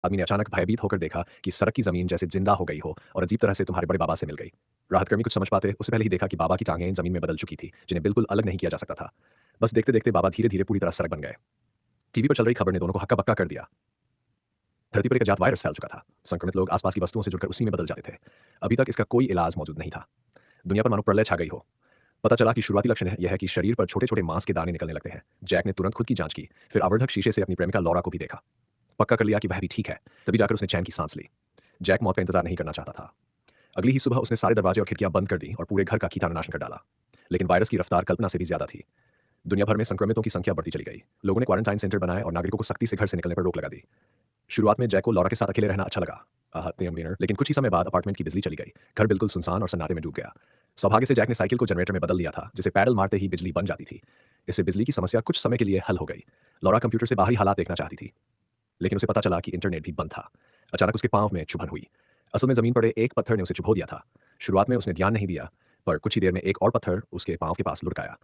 आदमी ने अचानक भयभीत होकर देखा कि सड़क की जमीन जैसे जिंदा हो गई हो और अजीब तरह से तुम्हारे बड़े बाबा से मिल गई। राहत कर्मी कुछ समझ पाते उससे पहले ही देखा कि बाबा की टांगें जमीन में बदल चुकी थी, जिन्हें बिल्कुल अलग नहीं किया जा सकता था। बस देखते देखते बाबा धीरे धीरे पूरी तरह सड़क बन गए। टीवी पर चल रही खबर ने दोनों को हक्का बक्का कर दिया। धरती पर एक अजात वायरस फैल चुका था। संक्रमित लोग आसपास की वस्तुओं से जुड़कर उसी में बदल जाते थे। अभी तक इसका कोई इलाज मौजूद नहीं था। दुनिया पर मानो प्रलय छा गई हो। पता चला कि शुरुआती लक्षण यह है कि शरीर पर छोटे छोटे मांस के दाने निकलने लगते हैं। जैक ने तुरंत खुद की जांच की, फिर आवर्धक शीशे से अपनी प्रेमिका लॉरा को भी देखा। पक्का कर लिया कि वह भी ठीक है। तभी जाकर उसने चैन की सांस ली। जैक मौत का इंतजार नहीं करना चाहता था। अगली ही सुबह उसने सारे दरवाजे और खिड़कियां बंद कर दी और पूरे घर का कीटाणुनाशन कर डाला। लेकिन वायरस की रफ्तार कल्पना से भी ज्यादा थी। दुनिया भर में संक्रमितों की संख्या बढ़ती चली गई। लोगों ने क्वारंटाइन सेंटर बनाए और नागरिकों को सख्ती से घर से निकलने पर रोक लगा दी। शुरुआत में जैक को लॉरा के साथ अकेले रहना अच्छा लगा, लेकिन कुछ ही समय बाद अपार्टमेंट की बिजली चली गई। घर बिल्कुल सुनसान और सन्नाटे में डूब गया। सौभाग्य से जैक ने साइकिल को जनरेटर में बदल लिया था, जिसे पैडल मारते ही बिजली बन जाती थी। इससे बिजली की समस्या कुछ समय के लिए हल हो गई। लॉरा कंप्यूटर से बाहरी हालात देखना चाहती थी, लेकिन उसे पता चला कि इंटरनेट भी बंद था। अचानक उसके पांव में चुभन हुई। असल में जमीन पड़े एक पत्थर ने उसे चुभो दिया था। शुरुआत में उसने ध्यान नहीं दिया, पर कुछ ही देर में एक और पत्थर उसके पांव के पास लुढ़क आया।